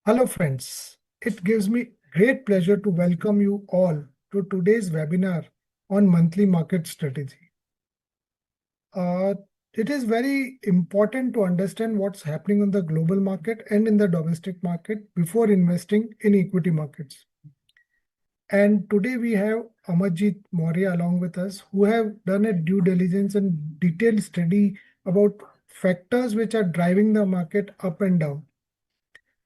Hello, friends. It gives me great pleasure to welcome you all to today's webinar on monthly market strategy. Uh, it is very important to understand what's happening on the global market and in the domestic market before investing in equity markets. And today we have Amarjit Maurya along with us, who have done a due diligence and detailed study about factors which are driving the market up and down.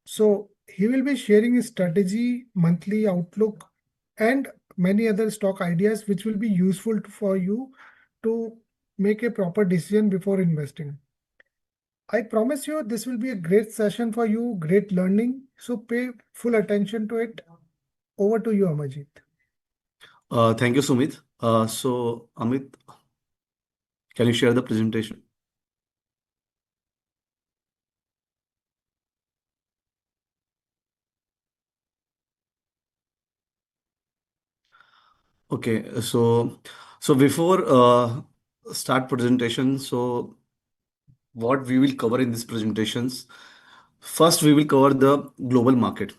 So he will be sharing his strategy, monthly outlook, and many other stock ideas which will be useful for you to make a proper decision before investing. I promise you this will be a great session for you, great learning. So pay full attention to it. Over to you, Amajit. Thank you, Sumit. So, Amit, can you share the presentation? Okay, so before start presentation, so what we will cover in these presentations, first we will cover the global market.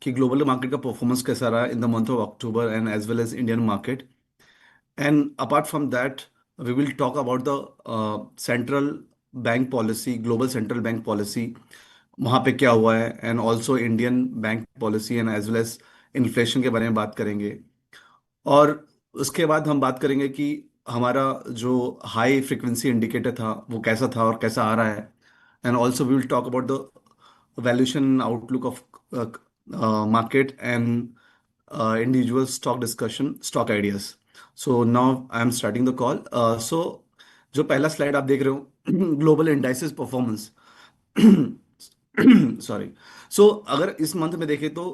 कि global market का performance कैसा रहा in the month of October and as well as Indian market. And apart from that, we will talk about the central bank policy, global central bank policy, वहाँ पे क्या हुआ है, and also Indian bank policy and as well as inflation के बारे में बात करेंगे. और उसके बाद हम बात करेंगे कि हमारा जो हाई फ्रिक्वेंसी इंडिकेटर था वो कैसा था और कैसा आ रहा है. And also we will talk about the valuation outlook of market and individual stock discussion, stock ideas. So now I am starting the call. So जो पहला स्लाइड आप देख रहे हो ग्लोबल इंडाइसेस परफॉर्मेंस. सॉरी. सो अगर इस मंथ में देखें तो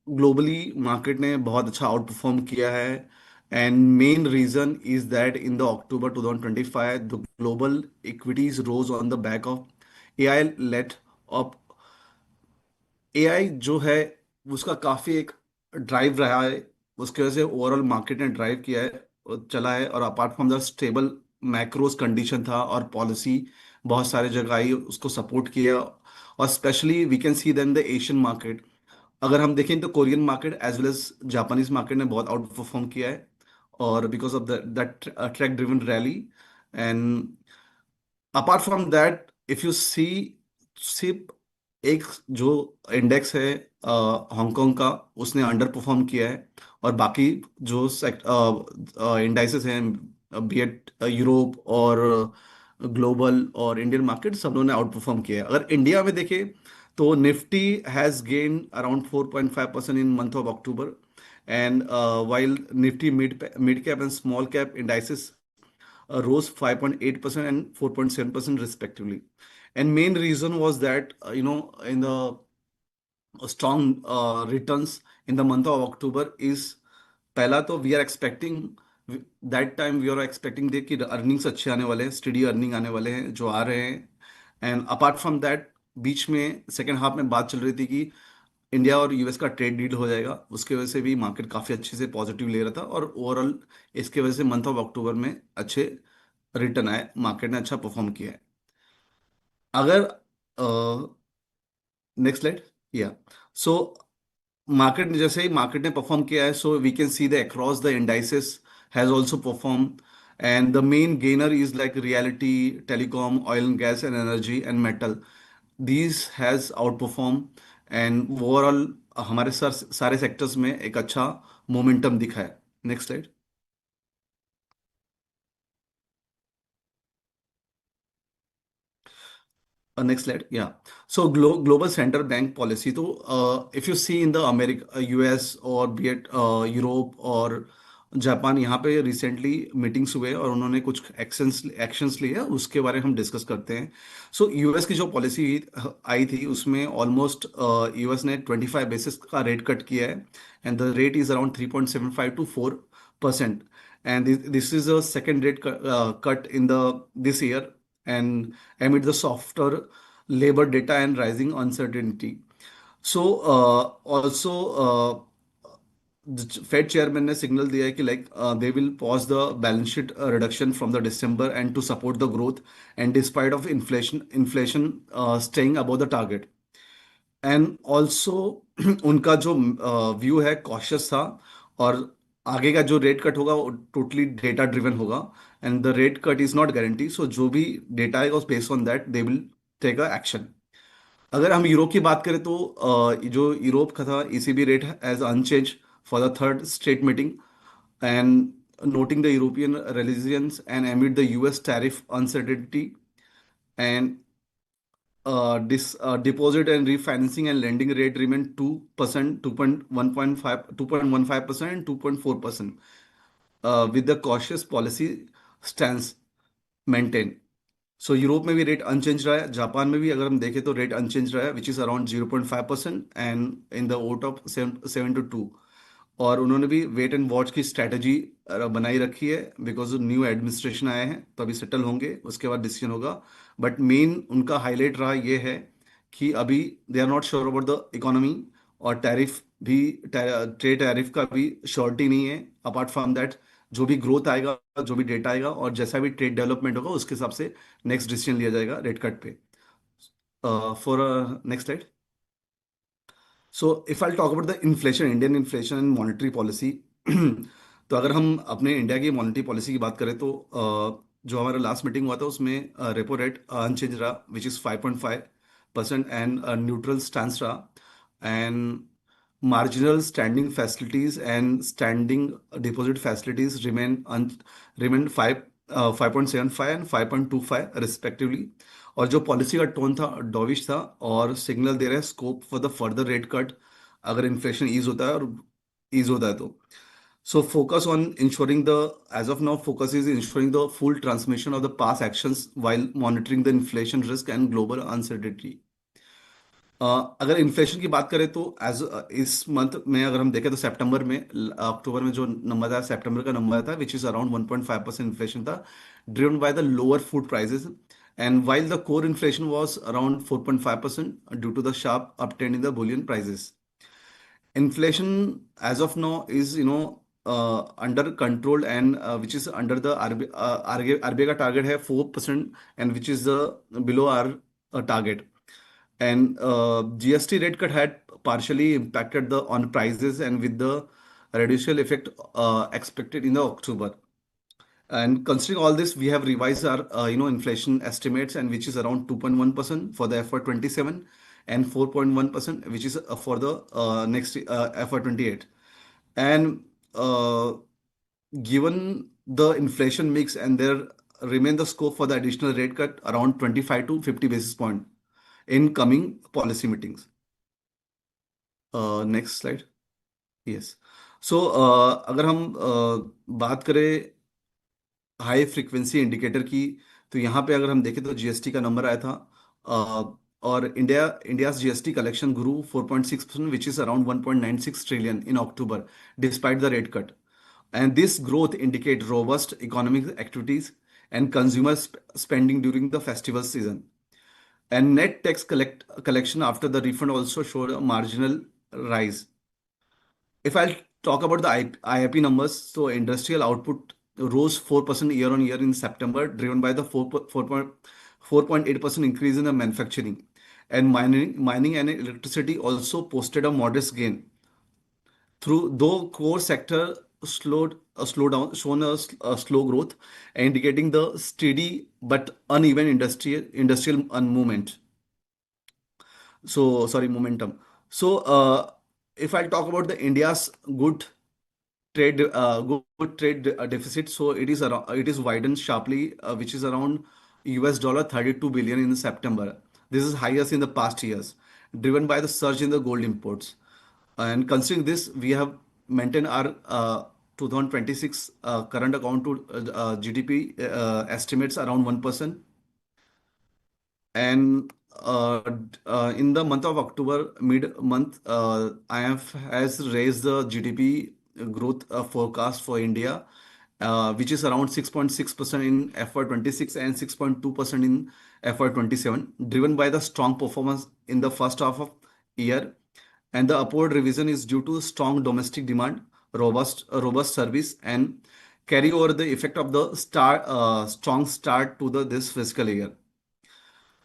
ग्लोबली मार्केट ने बहुत अच्छा आउट परफॉर्म किया है. And main reason is that in the October 2025 the global equities rose on the back of AI late of. AI जो है उसका काफी एक ड्राइव रहा है. उसकी वजह से ओवरऑल मार्केट ने ड्राइव किया है और चला है. और apart from the stable macros condition था और पॉलिसी बहुत सारे जगह आई उसको सपोर्ट किया. और specially we can see then the Asian market. अगर हम देखें तो Korean market as well as Japanese market ने बहुत आउट परफॉर्म किया है. और because of that track driven rally. And apart from that if you see सिर्फ एक जो इंडेक्स है हांगकांग का उसने अंडर परफॉर्म किया है. और बाकी जो इंडाइसेस हैं बी एट यूरोप और ग्लोबल और इंडियन मार्केट सब लोगों ने आउट परफॉर्म किया है. अगर इंडिया में देखें तो Nifty has gain around 4.5% in month of October. And while Nifty mid cap and small cap indices rose 5.8% and 4.7% respectively. And main reason was that in the strong returns in the month of October is पहला तो we are expecting that time we are expecting they कि earnings अच्छे आने वाले हैं, study earning आने वाले हैं जो आ रहे हैं. एंड अपार्ट फ्रॉम दैट बीच में सेकेंड हाफ में बात चल रही थी कि इंडिया और यूएस का ट्रेड डील हो जाएगा. उसके वजह से भी मार्केट काफ़ी अच्छे से पॉजिटिव ले रहा था. और ओवरऑल इसके वजह से मंथ ऑफ अक्टूबर में अच्छे रिटर्न आए, मार्केट ने अच्छा परफॉर्म किया है. अगर नेक्स्ट स्लाइड. या सो मार्केट ने जैसे ही मार्केट ने परफॉर्म किया है so we can see the across the indices has also perform. And the main gainer is like realty, telecom, oil and gas and energy and metal. These has outperform. And overall हमारे सारे sectors में एक अच्छा momentum दिखा है. Next slide. Next slide. Yeah. So global central bank policy. तो if you see in the America, US और be it Europe और जापान, यहाँ पे रिसेंटली मीटिंग्स हुए और उन्होंने कुछ एक्शंस लिए हैं उसके बारे में हम डिस्कस करते हैं. सो यूएस की जो पॉलिसी आई थी उसमें ऑलमोस्ट यूएस ने 25 बेसिस का रेट कट किया है. And the rate is around 3.75 to 4%. And this is a second rate cut in the this year. And amid the softer labor data and rising uncertainty. So also the Fed chairman ने signal दिया है कि like they will pause the balance sheet reduction from the December and to support the growth and despite of inflation staying above the target. And also उनका जो view है cautious था, और आगे का जो रेट कट होगा वो टोटली डेटा ड्रिवन होगा, and the rate cut is not guarantee, so जो भी डेटा आएगा उस based on that they will take a action. अगर हम यूरोप की बात करें तो जो यूरोप का था ECB rate as unchanged for the third straight meeting, and noting the European resilience and amid the US tariff uncertainty, and deposit and refinancing and lending rate remain 2%, 2.1.5, 2.15%, and 2.4%, with the cautious policy stance maintained. So Europe में भी rate unchange रहा है, Japan में भी अगर हम देखें तो रेट अनचेंज रहा है, which is around 0.5%, and in the vote of 7 to 2। और उन्होंने भी वेट एंड वॉच की स्ट्रैटेजी बनाई रखी है, बिकॉज न्यू एडमिनिस्ट्रेशन आए हैं तो अभी सेटल होंगे, उसके बाद डिसीजन होगा। बट मेन उनका हाईलाइट रहा ये है कि अभी they are not sure about the economy, और टैरिफ भी, ट्रेड टैरिफ का भी श्योरिटी नहीं है। अपार्ट फ्रॉम दैट जो भी ग्रोथ आएगा, जो भी डेटा आएगा, और जैसा भी ट्रेड डेवलपमेंट होगा उसके हिसाब से नेक्स्ट डिसीजन लिया जाएगा रेट कट पे। For next slide. So if I talk about the inflation, Indian inflation and monetary policy तो अगर हम अपने इंडिया की मॉनेटरी पॉलिसी की बात करें तो जो हमारा लास्ट मीटिंग हुआ था उसमें रेपो रेट अनचेंज रहा, which is 5.5%, and neutral stance रहा, and marginal standing facilities and standing deposit facilities remain 5.75 and 5.25 respectively. और जो पॉलिसी का टोन था डॉविश था, और सिग्नल दे रहे हैं scope for the further rate cut अगर इन्फ्लेशन ईज होता है, और ईज होता है तो। So focus on ensuring the, as of now focus is ensuring the full transmission of the past actions while monitoring the inflation risk and global uncertainty. अगर inflation की बात करें तो एज इस मंथ में अगर हम देखें तो सितंबर में, अक्टूबर में जो नंबर था, सितंबर का नंबर था विच इज अराउंड 1.5% इन्फ्लेशन था, driven by the lower food prices, and while the core inflation was around 4.5% due to the sharp uptrend in the bullion prices. Inflation as of now is, under control, and which is under the RBI का target है 4%, and which is the below our target. And GST rate cut had partially impacted the on prices, and with the residual effect expected in the October. And considering all this, we have revised our inflation estimates, and which is around 2.1% for the FY27, and 4.1%, which is for the next FY28. And given the inflation mix, and there remain the scope for the additional rate cut around 25 to 50 basis point in coming policy meetings. Next slide. Yes. So अगर हम बात करें high frequency indicator की, तो यहाँ पे अगर हम देखें तो जीएसटी का नंबर आया था, और India's GST collection grew 4.6%, which is around 1.96 trillion in October, despite the rate cut, and this growth indicate robust economic activities and consumer spending during the festival season, and net tax collection after the refund also showed a marginal rise. If I'll talk about the IIP numbers, so industrial output rose 4% year on year in September, driven by the 4.8% increase in the manufacturing. And mining and electricity also posted a modest gain. Through though core sector slowdown, shown a slow growth, indicating the steady but uneven industrial movement. So sorry, momentum. So if I talk about the India's good trade deficit, so it is widened sharply, which is around US dollar 32 billion in September. This is highest in the past years, driven by the surge in the gold imports. And considering this, we have maintained our 2026 current account to GDP estimates around 1%. And in the month of October, mid month, IMF has raised the GDP growth forecast for India, which is around 6.6% in FY26 and 6.2% in FY27, driven by the strong performance in the first half of year. And the upward revision is due to strong domestic demand, robust service, and carry over the effect of the strong start to this fiscal year.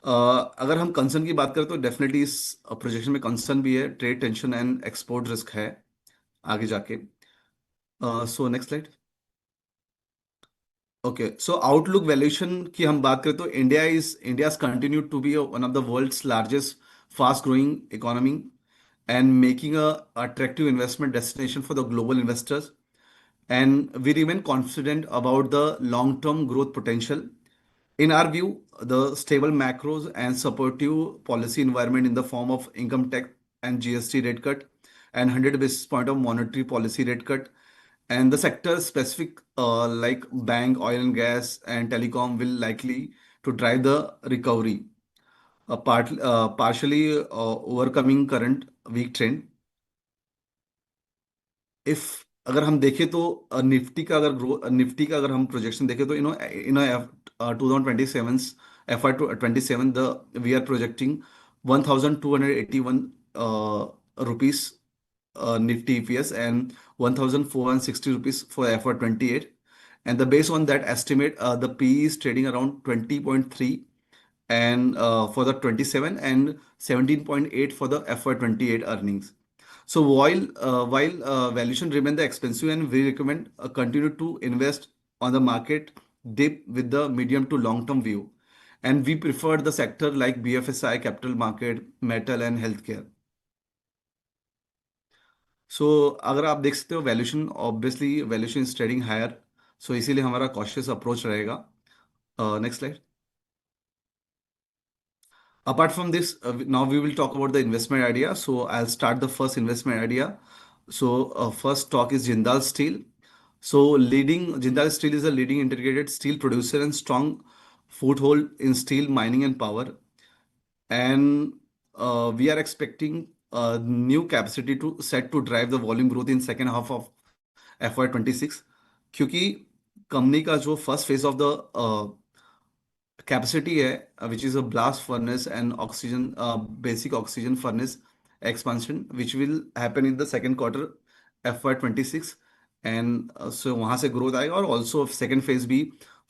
अगर हम concern की बात करें तो definitely इस projection में concern भी है, trade tension and export risk है आगे जाके। So next slide. Okay, so outlook valuation की हम बात करें तो India continue to be one of the world's largest fast growing economy and making a attractive investment destination for the global investors. And we remain confident about the long-term growth potential. In our view, the stable macros and supportive policy environment in the form of income tax and GST rate cut and 100 basis point of monetary policy rate cut and the sector specific like bank, oil and gas and telecom will likely to drive the recovery, partially overcoming current weak trend. If अगर हम देखें तो Nifty का अगर हम projection देखें तो in 2027 FY 27 the we are projecting 1281 rupees Nifty EPS and 1460 rupees for FY 28, and the based on that estimate the PE is trading around 20.3 and for the 27 and 17.8 for the FY 28 earnings. So while valuation remain the expensive and we recommend continue to invest on the market dip with the medium to long term view, and we prefer the sector like BFSI, capital market, metal and healthcare. So अगर आप देख सकते हो valuation, obviously valuation is trading higher, so इसीलिए हमारा cautious approach रहेगा। Next slide. Apart from this, now we will talk about the investment idea. So I'll start the first investment idea. So first stock is Jindal Steel. So leading Jindal Steel is a leading integrated steel producer and strong foothold in steel mining and power. And we are expecting new capacity to set to drive the volume growth in second half of FY 26, क्योंकि company का जो first phase of the capacity है, which is a blast furnace and oxygen basic oxygen furnace expansion which will happen in the second quarter FY 26, and so वहाँ से growth आएगा और also second phase भी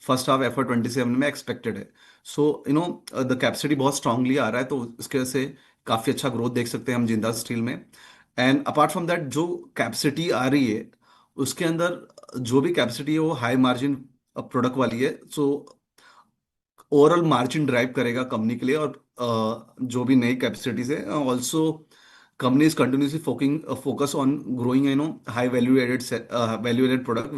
first half FY 27 में expected है। So the capacity बहुत strongly आ रहा है, तो इसके वजह से काफ़ी अच्छा ग्रोथ देख सकते हैं हम जिंदाल स्टील में। एंड अपार्ट फ्रॉम दैट जो कैपेसिटी आ रही है उसके अंदर जो भी कैपेसिटी है वो हाई मार्जिन प्रोडक्ट वाली है, सो ओवरऑल मार्जिन ड्राइव करेगा कंपनी के लिए। और जो भी नई कैपेसिटीज है also company is continuously focus on growing high value added product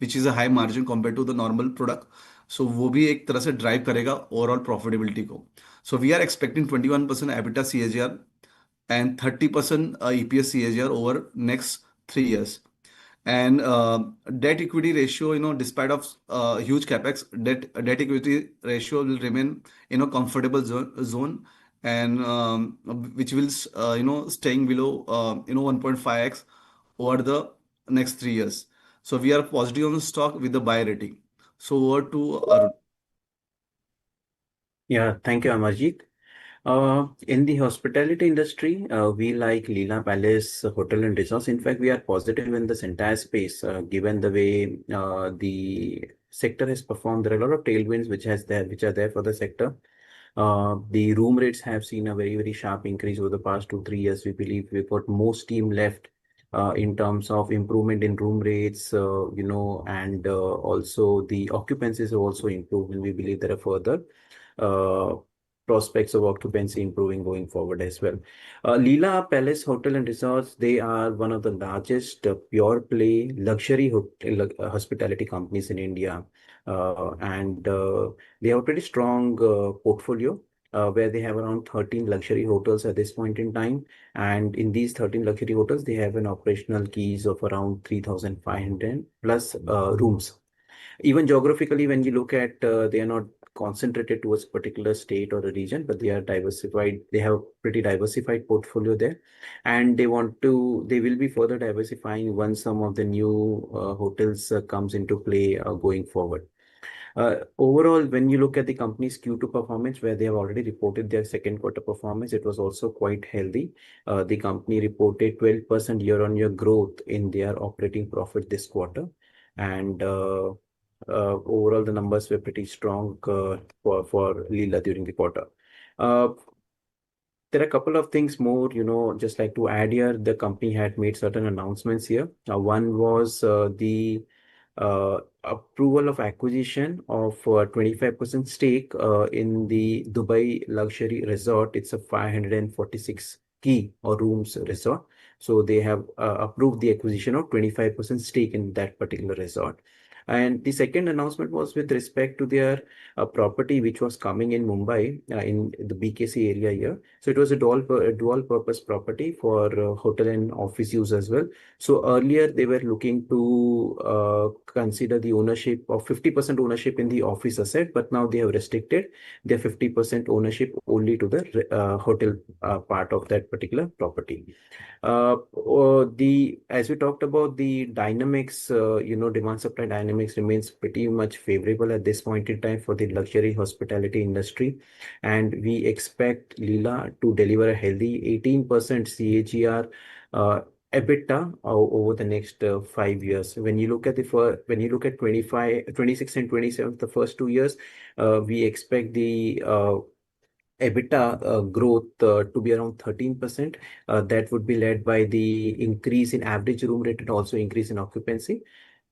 which is a high margin compare to the normal product, so वो भी एक तरह से ड्राइव करेगा ओवरऑल प्रॉफिटेबिलिटी को। So we are expecting 21% EBITDA CAGR and 30% EPS CAGR over next 3 years. And debt equity ratio, despite of huge capex, debt equity ratio will remain comfortable zone, and which will staying below 1.5x over the next 3 years. So we are positive on the stock with the buy rating. So over to Arun. Yeah, thank you, Amarjeet. In the hospitality industry, we like Leela Palace Hotel and Resorts. In fact, we are positive in this entire space, given the way the sector has performed. There are a lot of tailwinds which are there for the sector. The room rates have seen a very, very sharp increase over the past 2, 3 years. We believe we've got more steam left in terms of improvement in room rates, and also the occupancies have also improved, and we believe there are further uh, prospects of occupancy improving going forward as well. Leela Palace Hotel and Resorts, they are one of the largest pure play luxury hospitality companies in India. And they have a pretty strong portfolio where they have around 13 luxury hotels at this point in time. And in these 13 luxury hotels, they have an operational keys of around 3,500 plus rooms. Even geographically, when you look at, they are not concentrated towards a particular state or a region, but they are diversified. They have a pretty diversified portfolio there, and they will be further diversifying once some of the new hotels comes into play going forward. Overall, when you look at the company's Q2 performance, where they have already reported their second quarter performance, it was also quite healthy. The company reported 12% year-on-year growth in their operating profit this quarter, and overall the numbers were pretty strong for Leela during the quarter. Uh, there are a couple of things more, just like to add here. The company had made certain announcements here. One was approval of acquisition of 25% stake in the Dubai luxury resort. It's a 546 key or rooms resort. So they have approved the acquisition of 25% stake in that particular resort. And the second announcement was with respect to their property which was coming in Mumbai in the BKC area here. So it was a dual purpose property for hotel and office use as well. So earlier they were looking to consider the ownership of 50% ownership in the office asset, but now they have restricted their 50% ownership only to the hotel part of that particular property. As we talked about the dynamics, demand supply dynamics remains pretty much favorable at this point in time for the luxury hospitality industry, and we expect Leela to deliver a healthy 18% CAGR EBITDA over the next 5 years. When you look at 25, 26 and 27, the first 2 years, we expect the EBITDA growth to be around 13%. That would be led by the increase in average room rate and also increase in occupancy.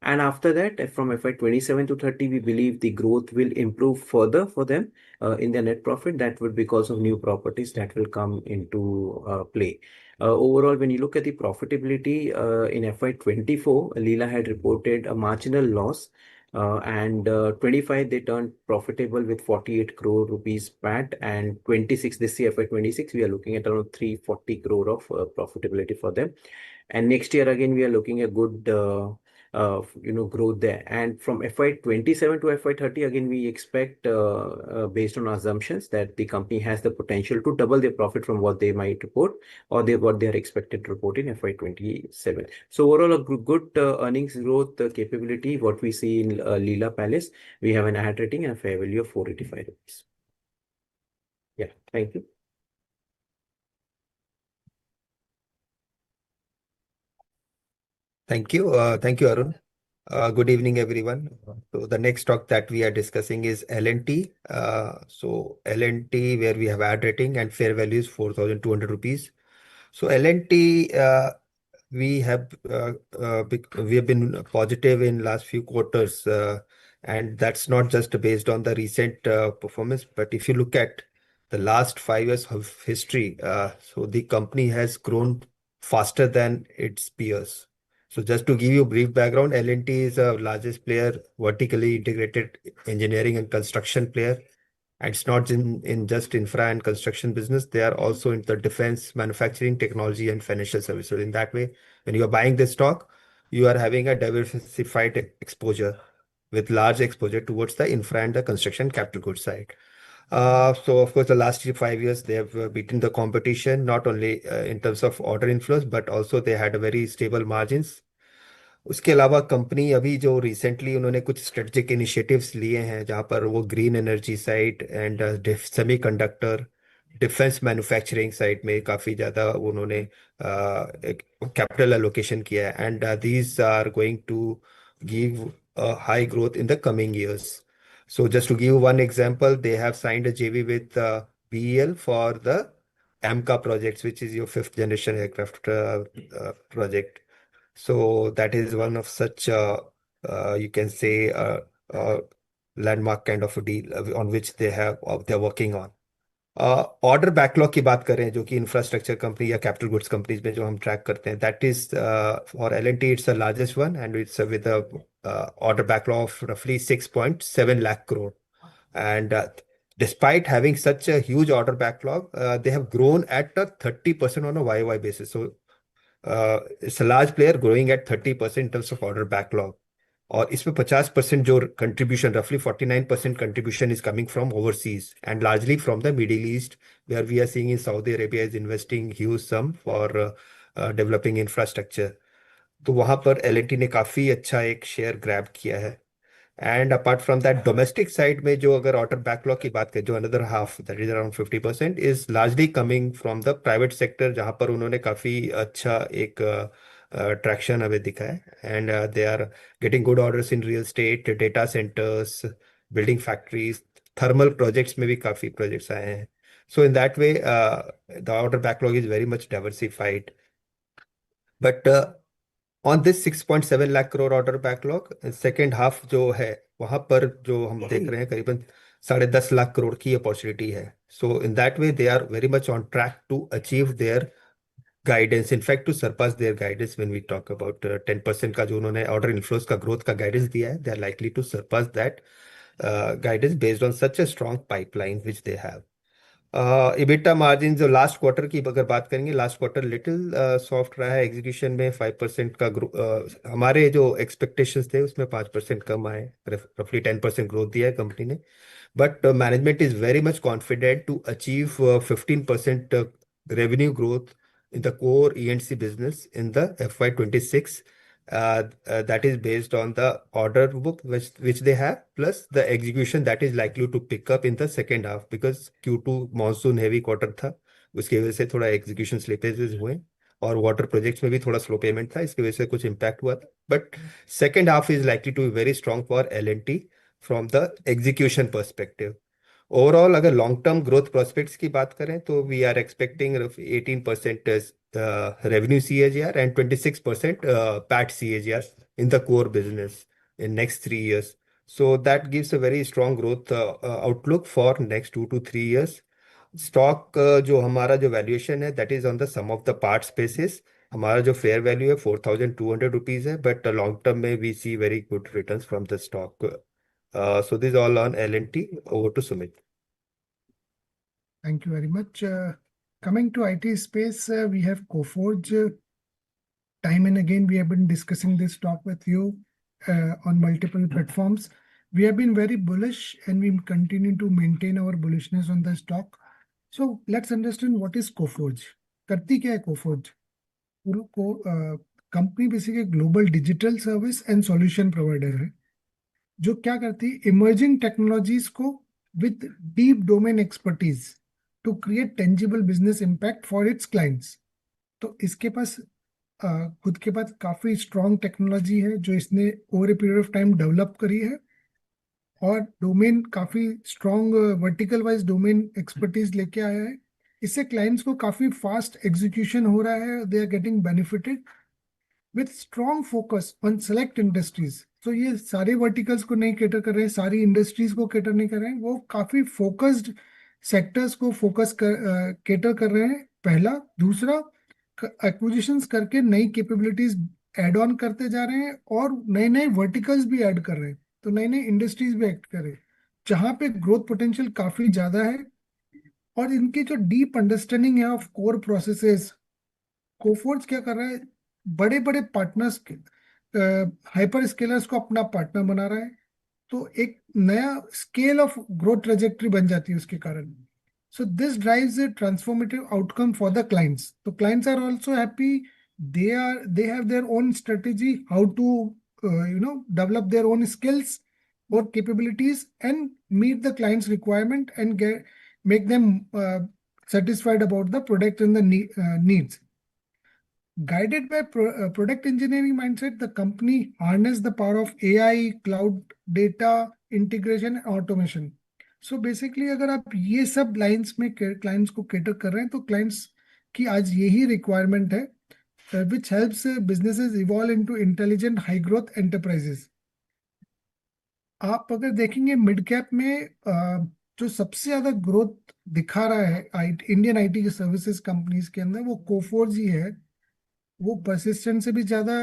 And after that, from FY 27 to 30, we believe the growth will improve further for them in their net profit. That would because of new properties that will come into play. Overall, when you look at the profitability in FY 24, Leela had reported a marginal loss. And 25 they turned profitable with 48 crore rupees PAT, and 26 this year FY 26 we are looking at around 340 crore of profitability for them. And next year again we are looking at good growth there. And from FY 27 to FY 30 again we expect based on assumptions that the company has the potential to double their profit from what they might report or what they are expected to report in FY 27. So overall a good earnings growth capability what we see in Leela Palace. We have an ad rating and a fair value of 485 rupees. Yeah, thank you. Thank you. Thank you, Arun. Good evening, everyone. So the next stock that we are discussing is L&T. So L&T, where we have ad rating and fair value is 4,200 rupees. So L&T, we have been positive in last few quarters, and that's not just based on the recent performance, but if you look at the last 5 years of history, so the company has grown faster than its peers. So just to give you a brief background, L&T is the largest player, vertically integrated engineering and construction player. And it's not in just infra and construction business. They are also in the defense, manufacturing, technology, and financial services. In that way, when you are buying this stock, you are having a diversified exposure with large exposure towards the infra and the construction capital goods side. So of course, the last 5 years, they have beaten the competition, not only in terms of order inflows, but also they had a very stable margins. उसके अलावा company अभी जो recently उन्होंने कुछ strategic initiatives लिए हैं जहाँ पर वो green energy side and semiconductor defence manufacturing side में काफ़ी ज़्यादा उन्होंने कैपिटल एलोकेशन किया है and these are going to give high growth in the coming years. So just to give you one example, they have signed a JV with BEL for the AMCA projects, which is your fifth generation aircraft project. So that is one of such, you can say, landmark kind of a deal on which they're working on. Order backlog की बात करें जो कि infrastructure company या capital goods companies में जो हम track करते हैं, that is for L&T it's the largest one and it's with order backlog of रफली 6.7 lakh crore. And despite having such a huge order backlog, they have grown at a 30% on a YOY basis. So it's a large player growing at 30% in terms of order backlog. और इसमें 50% जो contribution रफली 49% contribution is coming from overseas and largely from the Middle East where we are seeing in Saudi Arabia is investing huge sum for developing infrastructure. तो वहाँ पर L&T ने काफ़ी अच्छा एक शेयर ग्रैब किया है. And apart from that domestic side में जो अगर ऑर्डर बैकलॉग की बात करें, जो another half that is around 50% is largely coming from the private sector, जहाँ पर उन्होंने काफ़ी अच्छा एक ट्रैक्शन हमें दिखा है and they are getting good orders in real estate, data centres, building factories, thermal projects में भी काफी प्रोजेक्ट्स आए हैं. So in that way, the order backlog is very much diversified. But on this 6.7 lakh crore order backlog, second half जो है वहां पर जो हम देख रहे हैं करीबन 10.5 लाख करोड़ की अपॉर्चुनिटी है. So in that way, they are very much on track to achieve their guidance. In fact, to surpass their guidance when we talk about 10% का जो उन्होंने order inflows का growth का guidance दिया है, they are likely to surpass that guidance based on such a strong pipeline which they have. EBITDA margin जो last quarter की अगर बात करेंगे, लास्ट क्वार्टर लिटिल सॉफ्ट रहा है एग्जीक्यूशन में. 5% का हमारे जो एक्सपेक्टेशंस थे उसमें 5% कम आए. रफली 10% ग्रोथ दिया है कंपनी ने. But management is very much confident to achieve 15% revenue growth in the core E&C business in the FY26. That is based on the order book which they have, plus the execution that is likely to pick up in the second half, because Q2 monsoon heavy quarter था, उसकी वजह से थोड़ा execution slippages हुए और water projects में भी थोड़ा स्लो पेमेंट था, इसकी वजह से कुछ इम्पैक्ट हुआ था. But second half is likely to be very strong for L&T from the execution perspective. Overall अगर लॉन्ग टर्म ग्रोथ प्रोस्पेक्ट्स की बात करें तो we are expecting 18% revenue CAGR and 26% PAT CAGR in the core business in next 3 years. So that gives a very strong growth outlook for next 2 to 3 years. Stock जो हमारा जो valuation है that is on the sum of the parts basis. हमारा जो fair value है 4,200 rupees है, but long term में we see very good returns from the stock. So this is all on L&T. Over to Sumit. Thank you very much. Coming to IT space, we have Coforge. Time and again, we have been discussing this talk with you on multiple platforms. We have been very bullish and we continue to maintain our bullishness on the stock. So let's understand what is Coforge. करती क्या है Coforge? Company basically global digital service and solution provider है जो क्या करती है, emerging technologies को with deep domain expertise to create tangible business impact for its clients. तो इसके पास खुद के पास काफी स्ट्रॉन्ग टेक्नोलॉजी है जो इसने over a period of time develop करी है और डोमेन काफी strong vertical wise domain expertise लेके आया है. इससे क्लाइंट्स को काफी फास्ट एग्जीक्यूशन हो रहा है. They are getting benefited with strong focus on select industries. तो ये सारे वर्टिकल्स को नहीं कैटर कर रहे हैं, सारी इंडस्ट्रीज को कैटर नहीं कर रहे हैं, वो काफी फोकस्ड सेक्टर्स को कैटर कर रहे हैं. पहला. दूसरा, एक्विजिशंस करके नई कैपेबिलिटीज ऐड ऑन करते जा रहे हैं और नए नए वर्टिकल्स भी ऐड कर रहे हैं. तो नई नई इंडस्ट्रीज भी ऐड कर रहे हैं जहाँ पे ग्रोथ पोटेंशियल काफी ज्यादा है. और इनकी जो डीप अंडरस्टैंडिंग है ऑफ कोर प्रोसेसेस, कोफोर्ज क्या कर रहा है, बड़े बड़े पार्टनर्स हाइपर स्केलर्स को अपना पार्टनर बना रहा है. तो एक नया स्केल ऑफ ग्रोथ ट्रेजेक्टरी बन जाती है उसके कारण. So this drives a transformative outcome for the clients. So clients are also happy. They have their own strategy how to develop their own skills or capabilities and meet the client's requirement and make them satisfied about the product and the needs. Guided by product engineering mindset, the company harness the power of AI, cloud data integration, and automation. So basically अगर आप ये सब lines में clients को cater कर रहे हैं तो क्लाइंट्स की आज यही रिक्वायरमेंट है which helps businesses evolve into intelligent high growth enterprises. आप अगर देखेंगे मिड कैप में जो सबसे ज्यादा ग्रोथ दिखा रहा है इंडियन आईटी के सर्विसेज कंपनीज के अंदर वो कोफोर्ज ही है. वो परसिस्टेंट से भी ज्यादा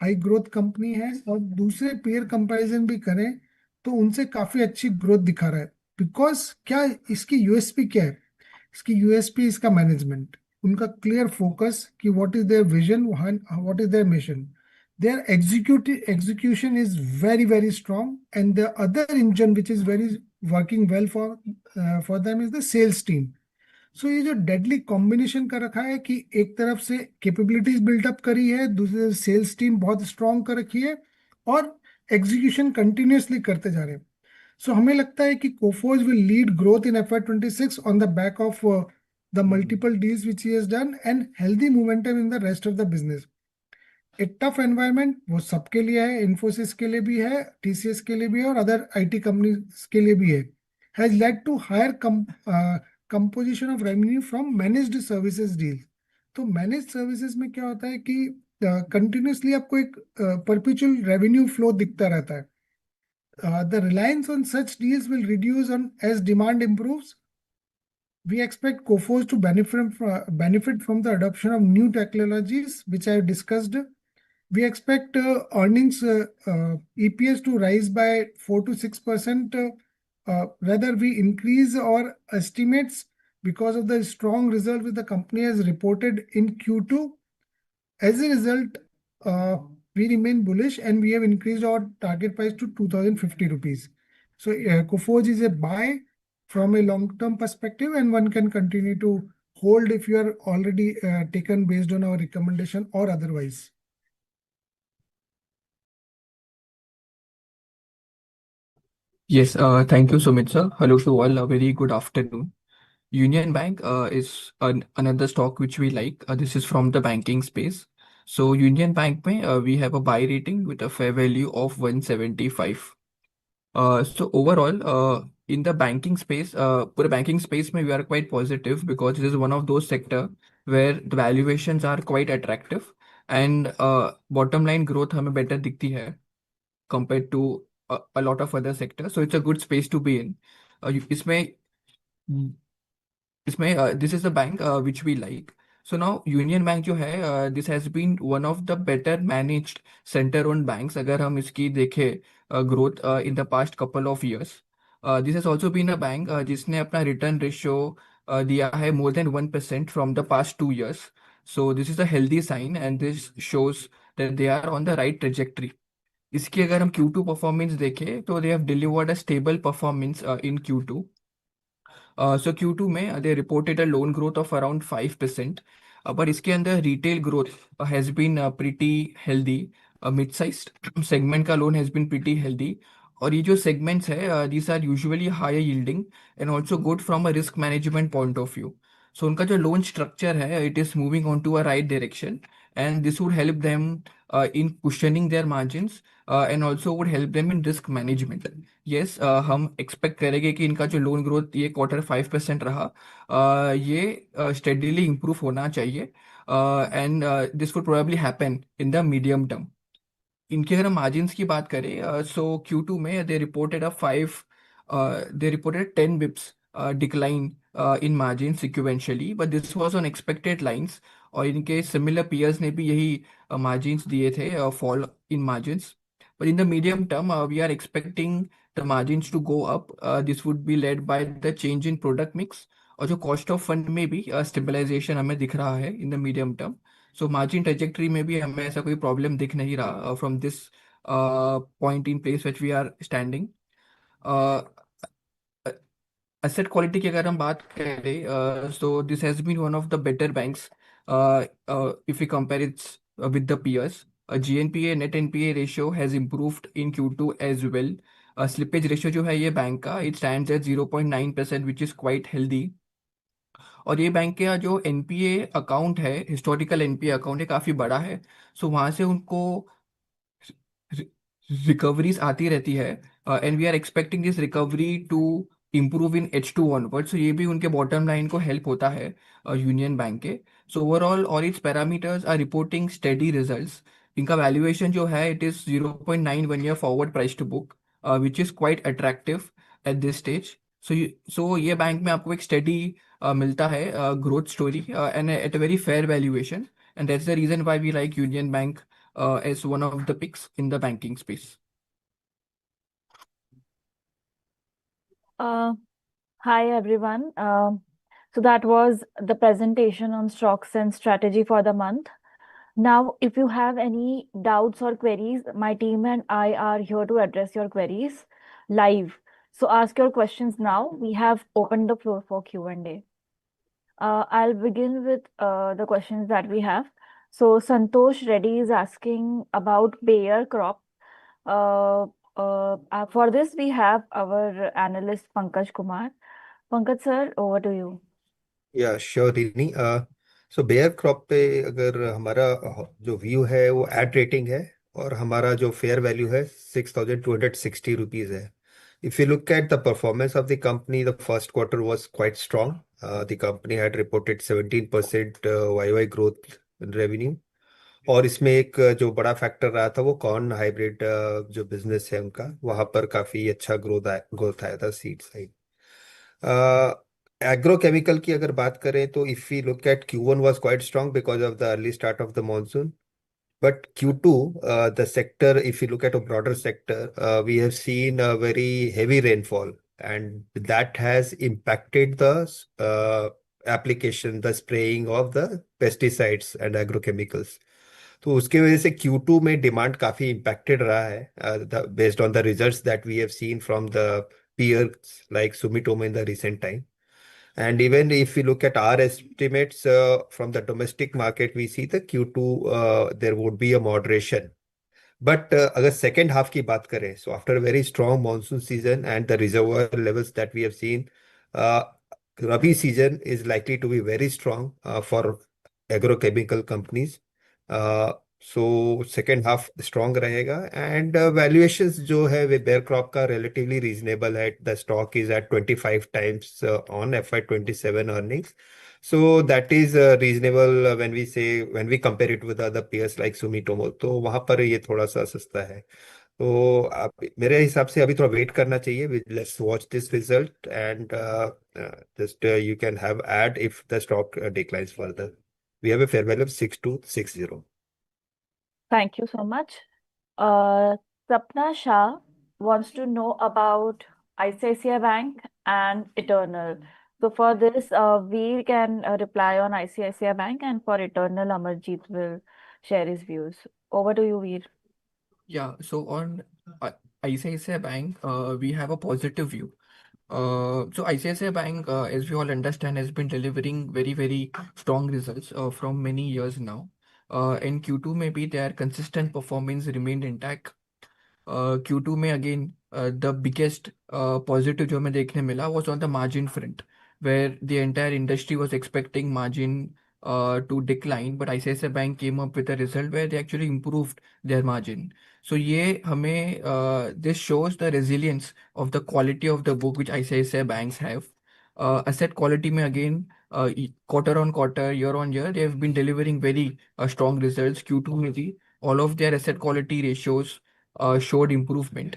हाई ग्रोथ कंपनी है और दूसरे पेयर कंपैरिजन भी करें तो उनसे काफी अच्छी ग्रोथ दिखा रहा है. बिकॉज क्या इसकी यूएसपी क्या है? इसकी यूएसपी इसका मैनेजमेंट, उनका क्लियर फोकस कि what is their vision, what is their mission. Their execution is very very strong, and the other engine which is very working well for them is the sales team. सो ये जो deadly combination कर रखा है कि एक तरफ से capabilities buildup करी है, दूसरे सेल्स टीम बहुत स्ट्रॉन्ग कर रखी है और एग्जीक्यूशन कंटिन्यूसली करते जा रहे हैं. सो हमें लगता है कि Coforge will lead growth in FY26 on the back of the multiple deals which he has done and healthy momentum in the rest of the business. एक टफ एनवायरनमेंट वो सबके लिए है, इन्फोसिस के लिए भी है, टीसीएस के लिए भी है और अदर आईटी कंपनीज के लिए भी है, has led to higher composition of revenue from managed services deal. तो मैनेज्ड सर्विसेज में क्या होता है कि कंटिन्यूसली आपको एक परपेचुअल रेवेन्यू फ्लो दिखता रहता है। The reliance on such deals will reduce on as demand improves. We expect Coforge to benefit from the adoption of new technologies, which I have discussed. We expect earnings EPS to rise by 4 to 6%. Whether we increase our estimates because of the strong result which the company has reported in Q2. As a result, we remain bullish and we have increased our target price to 2050 rupees. So Coforge is a buy from a long-term perspective, and one can continue to hold if you are already taken based on our recommendation or otherwise. Yes, thank you, Sumit sir. Hello to all. A very good afternoon. Union Bank is another stock which we like. This is from the banking space. So Union Bank में we have a buy rating with a fair value of 175. So overall, in the banking space, पूरे banking space में we are quite positive because this is one of those sector where the valuations are quite attractive and bottom line growth हमें better दिखती है compared to a lot of other sectors. So it's a good space to be in. इसमें this is a bank which we like. So now Union Bank जो है this has been one of the better managed center owned banks अगर हम इसकी देखें growth in the past couple of years. This has also been a bank जिसने अपना return ratio दिया है more than 1% from the past 2 years. So this is a healthy sign and this shows that they are on the right trajectory. इसकी अगर हम Q2 performance देखें तो they have delivered a stable performance in Q2. So Q2 में they reported a loan growth of around 5%. पर इसके अंदर retail growth has been pretty healthy. Mid-sized segment का loan has been pretty healthy. और ये जो segments है these are usually higher yielding and also good from a risk management point of view. So उनका जो loan structure है it is moving on to a right direction and this would help them in cushioning their margins and also would help them in risk management. Yes, हम expect करेंगे कि इनका जो loan growth ये quarter 5% रहा ये steadily improve होना चाहिए and this would probably happen in the medium term. इनके अगर हम मार्जिन्स की बात करें सो Q2 में दे reported 10 Bips decline in margin sequentially but this was on expected lines और इनके सिमिलर पीयर्स ने भी यही मार्जिन्स दिए थे fall in margins but in the medium term we are expecting the margins to go up. This would be led by the change in product mix और जो cost of fund में भी stabilization हमें दिख रहा है in the medium term. So margin trajectory में भी हमें ऐसा कोई problem दिख नहीं रहा from this point in place which we are standing. Uh, Asset quality की अगर हम बात करें so this has been one of the better banks if we compare it with the peers. GNPA net NPA ratio has improved in Q2 as well. Slippage ratio जो है ये bank का it stands at 0.9% which is quite healthy. और ये bank का जो NPA account है historical NPA account है काफ़ी बड़ा है सो वहाँ से उनको रिकवरीज आती रहती है and we are expecting this recovery to improve in H2 onward so ये भी उनके बॉटम लाइन को हेल्प होता है यूनियन बैंक के। So overall all its parameters are reporting steady results. इनका वैल्यूएशन जो है it is 0.91 year forward price to book which is quite attractive at this stage. So ये बैंक में आपको एक स्टेडी मिलता है growth story and at a very fair valuation and that's the reason why we like Union Bank as one of the picks in the banking space. Hi everyone. So that was the presentation on stocks and strategy for the month. Now, if you have any doubts or queries, my team and I are here to address your queries live. So ask your questions now. We have opened the floor for Q&A. I'll begin with the questions that we have. So Santosh Reddy is asking about Bayer crop. For this, we have our analyst Pankaj Kumar. Pankaj sir, over to you. Yeah, sure, Rini. So bare crop पे अगर हमारा जो view है वो add rating है, और हमारा जो फेयर वैल्यू है 6,260 रुपीज है. If you look at the performance of the company, the first quarter was quite strong. The company had reported 17% YY growth in revenue. और इसमें एक जो बड़ा फैक्टर रहा था वो कॉर्न हाइब्रिड जो बिजनेस है उनका, वहां पर काफी अच्छा ग्रोथ आया था सीड साइड. एग्रोकेमिकल की अगर बात करें तो if we look at Q1 was quite strong because of the early start of the monsoon. But Q2, the sector, if you look at a broader sector, we have seen a very heavy rainfall, and that has impacted the uh, application, the spraying of the pesticides and agrochemicals. तो उसके वजह से Q2 में demand काफी impacted रहा है, based on the results that we have seen from the peers like Sumitomo in the recent time. And even if we look at our estimates from the domestic market, we see the Q2 there would be a moderation. But अगर second half की बात करें, so after a very strong monsoon season and the reservoir levels that we have seen, uh, Rabi season is likely to be very strong for agrochemical companies. So second half strong रहेगा, and valuations जो है वे bear crop का relatively reasonable है. The stock is at 25 times on FY27 earnings. So that is reasonable when we compare it with other peers like Sumitomo. तो वहां पर ये थोड़ा सा सस्ता है. तो आप मेरे हिसाब से अभी थोड़ा वेट करना चाहिए. Let's watch this result, and just you can have add if the stock declines further. We have a fair value of 6260. Thank you so much. Sapna Shah wants to know about ICICI Bank and Eternal. So for this, we can reply on ICICI Bank, and for Eternal, Amarjeet will share his views. Over to you, Veer. Yeah, so on uh, ICICI Bank, we have a positive view. So ICICI Bank, as we all understand, has been delivering very, very strong results from many years now. In Q2, maybe their consistent performance remained intact. Q2 में again the biggest positive जो हमें देखने मिला was on the margin front, where the entire industry was expecting margin to decline, but ICICI Bank came up with a result where they actually improved their margin. So ये हमें this shows the resilience of the quality of the book which ICICI banks have. Asset quality में again quarter on quarter, year on year, they have been delivering very strong results. Q2 में भी all of their asset quality ratios showed improvement.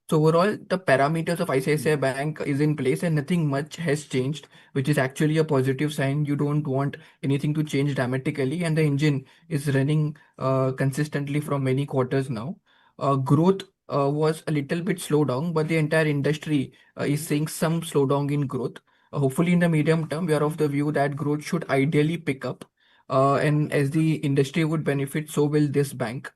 So overall, the parameters of ICICI Bank is in place and nothing much has changed, which is actually a positive sign. You don't want anything to change dramatically, and the engine is running consistently from many quarters now. Growth was a little bit slow down, but the entire industry is seeing some slowdown in growth. Hopefully, in the medium term, we are of the view that growth should ideally pick up. And as the industry would benefit, so will this bank.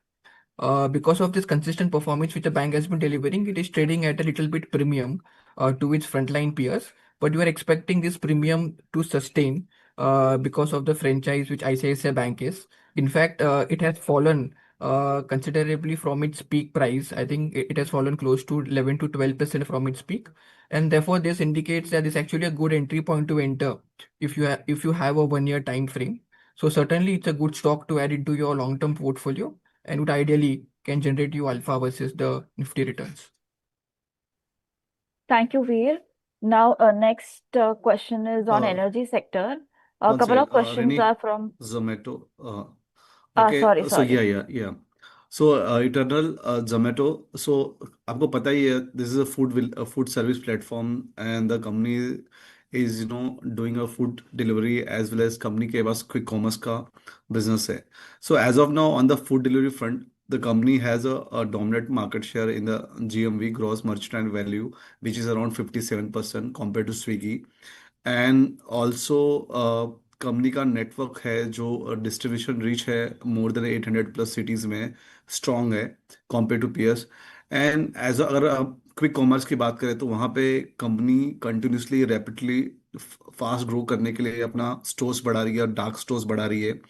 Because of this consistent performance which the bank has been delivering, it is trading at a little bit premium to its frontline peers. But you are expecting this premium to sustain because of the franchise which ICICI Bank is. In fact, it has fallen considerably from its peak price. I think it has fallen close to 11 to 12% from its peak, and therefore this indicates that it's actually a good entry point to enter if you have a 1 year time frame. So certainly it's a good stock to add into your long-term portfolio and would ideally can generate you alpha versus the Nifty returns. Thank you, Veer. Now, next question is on Uh, energy sector. A One couple second, of questions Rennie, are from, Zomato. Okay, sorry, so sorry. yeah. So Eternal, Zomato. So आपको पता ही है, this is a food service platform, and the company is doing a food delivery as well as company के पास quick commerce का business है. So as of now on the food delivery front, the company has a dominant market share in the GMV, gross merchandise value, which is around 57% compared to Swiggy. And also company का network है जो distribution reach है more than 800 plus cities में strong है compare to peers. And as अगर आप quick commerce की बात करें तो वहाँ पे company continuously rapidly fast grow करने के लिए अपना स्टोर्स बढ़ा रही है और डार्क स्टोर्स बढ़ा रही है.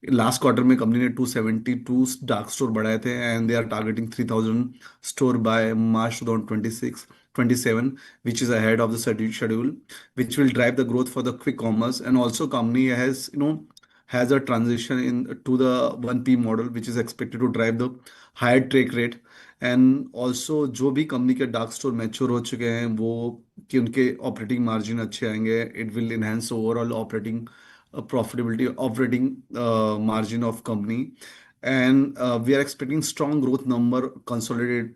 लास्ट क्वार्टर में कंपनी ने 272 डार्क स्टोर बढ़ाए थे and they are targeting 3000 store by March 2026 27, which is ahead of the schedule, which will drive the growth for the quick commerce. And also company has a transition in to the 1P model, which is expected to drive the higher take rate. And also जो भी company के dark store mature हो चुके हैं वो कि उनके operating margin अच्छे आएंगे, it will enhance overall operating profitability, operating margin of company. And we are expecting strong growth number consolidated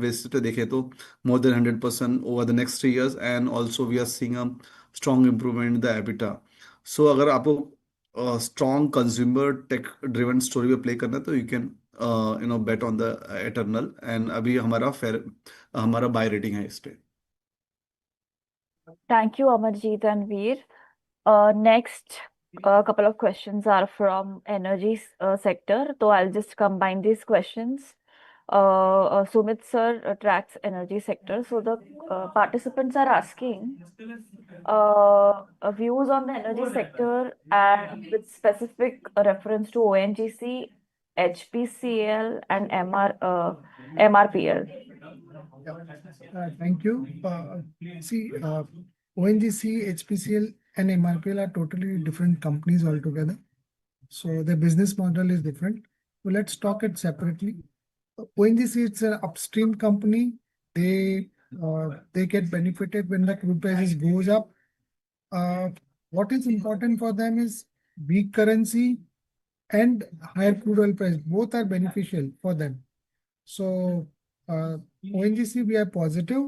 basis पे देखें तो more than 100% over the next 3 years. And also we are seeing a strong improvement in the EBITDA. So अगर आपको strong consumer tech driven story पे play करना है तो you can bet on the eternal. And अभी हमारा buy rating है इस पे. Thank you, Amarjeet and Veer. Next, a couple of questions are from energy sector. So I'll just combine these questions. Sumit sir tracks energy sector. So the participants are asking views on the energy sector and with specific reference to ONGC, HPCL, and MRPL. Thank you. See, ONGC, HPCL, and MRPL are totally different companies altogether. So the business model is different. So let's talk it separately. ONGC, it's an upstream company. They get benefited when the crude prices goes up. What is important for them is weak currency and higher crude oil price. Both are beneficial for them. So ONGC, we are positive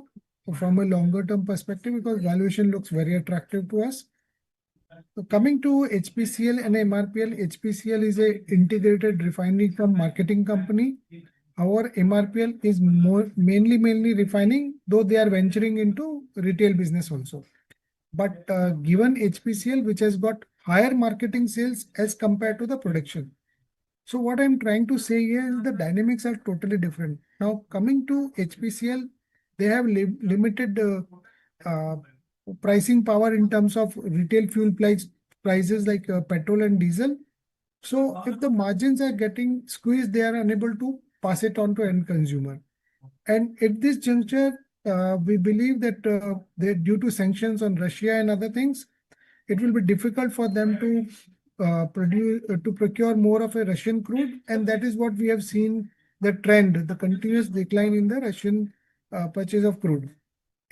from a longer term perspective because valuation looks very attractive to us. So coming to HPCL and MRPL, HPCL is a integrated refining from marketing company. Our MRPL is mainly refining, though they are venturing into retail business also. But given HPCL, which has got higher marketing sales as compared to the production. So what I'm trying to say here is the dynamics are totally different. Now coming to HPCL, they have limited uh, pricing power in terms of retail fuel prices like petrol and diesel. So if the margins are getting squeezed, they are unable to pass it on to end consumer. And at this juncture, we believe that due to sanctions on Russia and other things, it will be difficult for them to procure more of a Russian crude, and that is what we have seen the trend, the continuous decline in the Russian purchase of crude.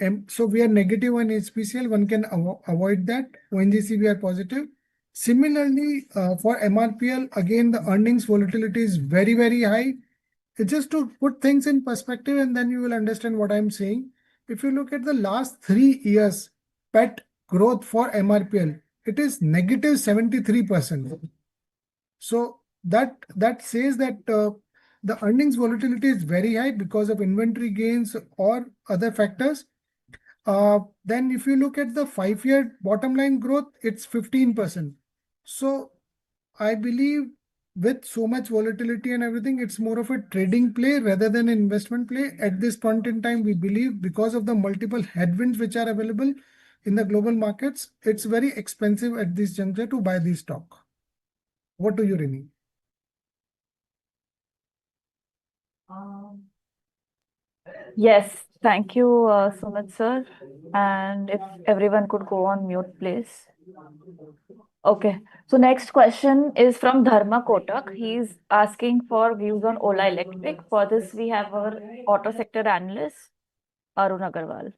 And so we are negative on HPCL. One can avoid that. ONGC we are positive. Similarly, for MRPL, again the earnings volatility is very high. It's just to put things in perspective, and then you will understand what I'm saying. If you look at the last 3 years, PET growth for MRPL, it is negative 73%. So that says that the earnings volatility is very high because of inventory gains or other factors. Then if you look at the 5-year bottom line growth, it's 15%. So I believe with so much volatility and everything, it's more of a trading play rather than an investment play. At this point in time, we believe because of the multiple headwinds which are available in the global markets, it's very expensive at this juncture to buy this stock. What do you, Rini? Yes, thank you, Sumit sir. And if everyone could go on mute, please. Okay, so next question is from Dharma Kotak. He's asking for views on Ola Electric. For this, we have our auto sector analyst, Arun Agarwal.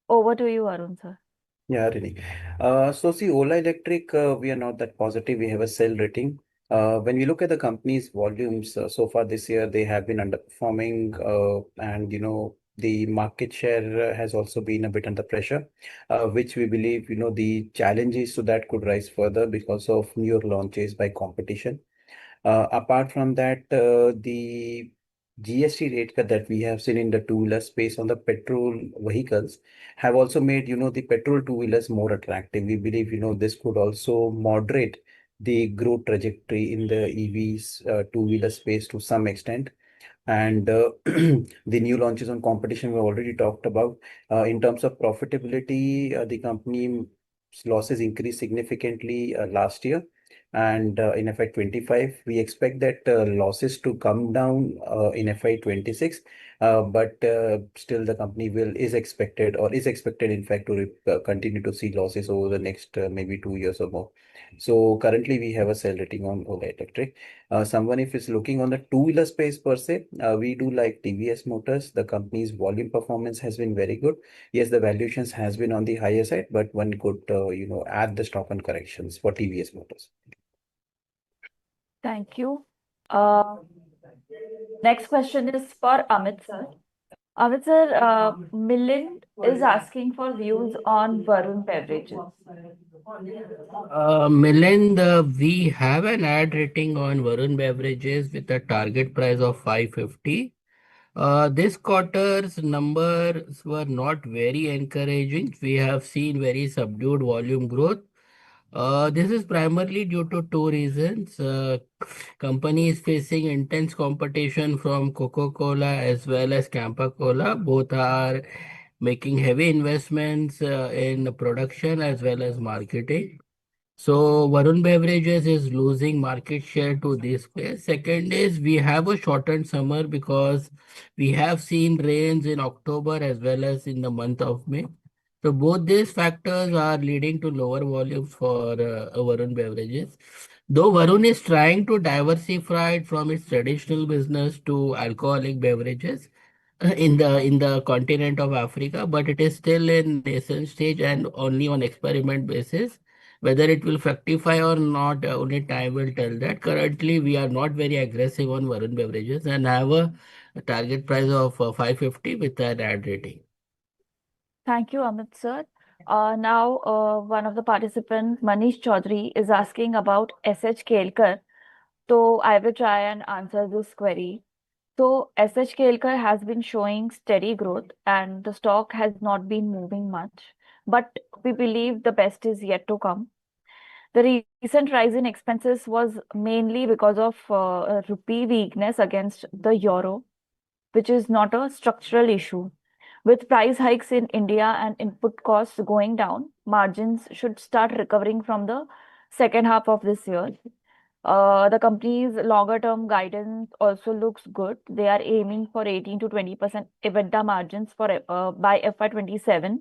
Over to you, Arun sir. Yeah, really. So see, Ola Electric, we are not that positive. We have a sell rating. When we look at the company's volumes so far this year, they have been underperforming, and the market share has also been a bit under pressure, which we believe the challenges to that could rise further because of newer launches by competition. Apart from that, the GST rate cut that we have seen in the two-wheeler space on the petrol vehicles have also made, the petrol two-wheelers more attractive. We believe, this could also moderate the growth trajectory in the EVs two-wheeler space to some extent. And the new launches on competition we already talked about. In terms of profitability, the company's losses increased significantly last year. And in FY25, we expect that losses to come down in FY26, but still the company is expected in fact to continue to see losses over the next maybe 2 years or more. So currently we have a sell rating on Ola Electric. Someone if is looking on the two-wheeler space per se, we do like TVS Motors. The company's volume performance has been very good. Yes, the valuations has been on the higher side, but one could add the stock on corrections for TVS Motors. Thank you. Uh, Next question is for Amit sir. Amit sir, Milind is asking for views on Varun Beverages. Milind, we have an ad rating on Varun Beverages with a target price of 550. This quarter's numbers were not very encouraging. We have seen very subdued volume growth. This is primarily due to two reasons. Company is facing intense competition from Coca-Cola as well as Campa-Cola. Both are making heavy investments in production as well as marketing. So Varun Beverages is losing market share to this place. Second is we have a shortened summer because we have seen rains in October as well as in the month of May. So both these factors are leading to lower volumes for Varun Beverages. Though Varun is trying to diversify it from its traditional business to alcoholic beverages in the continent of Africa, but it is still in nascent stage and only on experiment basis. Whether it will fructify or not, only time will tell that. Currently, we are not very aggressive on Varun Beverages and have a target price of 550 with an ad rating. Thank you, Amit sir. Now, one of the participants, Manish Chaudhary, is asking about SH Kelkar. So I will try and answer this query. So SH Kelkar has been showing steady growth and the stock has not been moving much, but we believe the best is yet to come. The recent rise in expenses was mainly because of rupee weakness against the euro, which is not a structural issue. With price hikes in India and input costs going down, margins should start recovering from the second half of this year. The company's longer term guidance also looks good. They are aiming for 18 to 20% EBITDA margins by FY27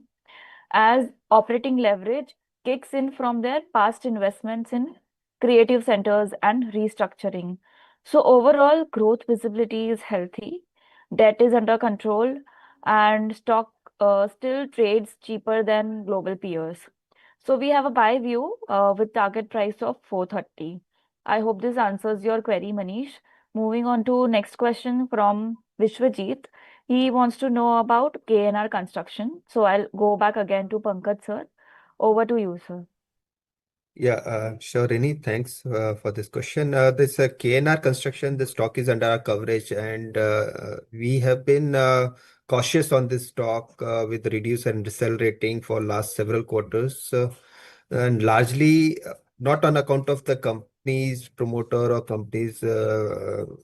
as operating leverage kicks in from their past investments in creative centers and restructuring. So overall growth visibility is healthy, debt is under control, and stock still trades cheaper than global peers. So we have a buy view with target price of 430. I hope this answers your query, Manish. Moving on to next question from Vishwajit. He wants to know about KNR construction. So I'll go back again to Pankaj sir. Over to you, sir. Yeah, sure, Rini. Thanks for this question. This KNR construction, the stock is under our coverage, and we have been cautious on this stock with reduce and resell rating for last several quarters, and largely not on account of the company's promoter or company's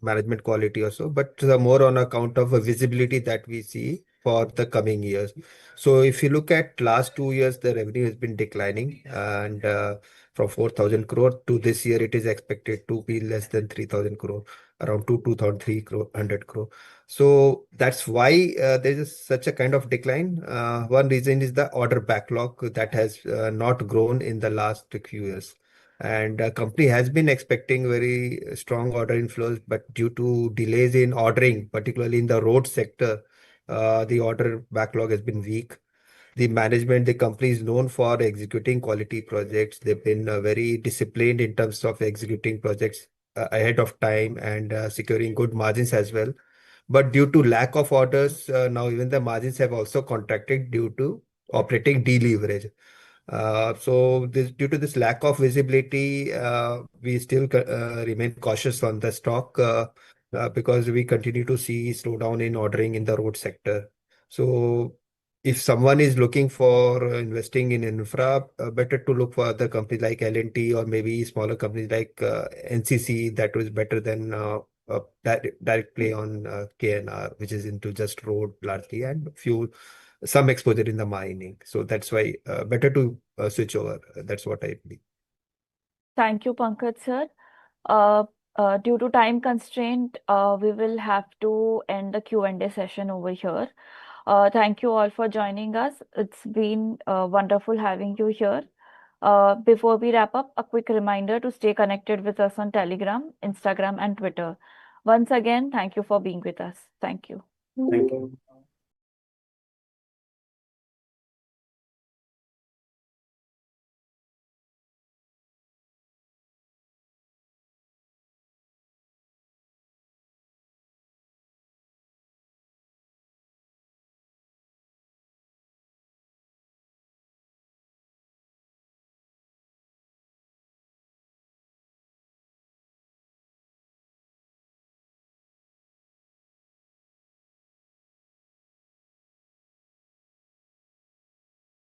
management quality or so, but more on account of a visibility that we see for the coming years. So if you look at last 2 years, the revenue has been declining, and from 4,000 crore to this year, it is expected to be less than 3,000 crore, around 2,300 crore. So that's why there is such a kind of decline. One reason is the order backlog that has not grown in the last few years. And the company has been expecting very strong order inflows, but due to delays in ordering, particularly in the road sector, the order backlog has been weak. The management, the company is known for executing quality projects. They've been very disciplined in terms of executing projects ahead of time and securing good margins as well. But due to lack of orders, now even the margins have also contracted due to operating deleverage. Due to this lack of visibility, we still remain cautious on the stock because we continue to see slowdown in ordering in the road sector. So if someone is looking for investing in infra, better to look for other companies like L&T or maybe smaller companies like NCC that was better than direct play on KNR, which is into just road largely and some exposure in the mining. So that's why better to switch over. That's what I believe. Thank you, Pankaj sir. Due to time constraint, we will have to end the Q&A session over here. Thank you all for joining us. It's been wonderful having you here. Before we wrap up, a quick reminder to stay connected with us on Telegram, Instagram, and Twitter. Once again, thank you for being with us. Thank you. Thank you.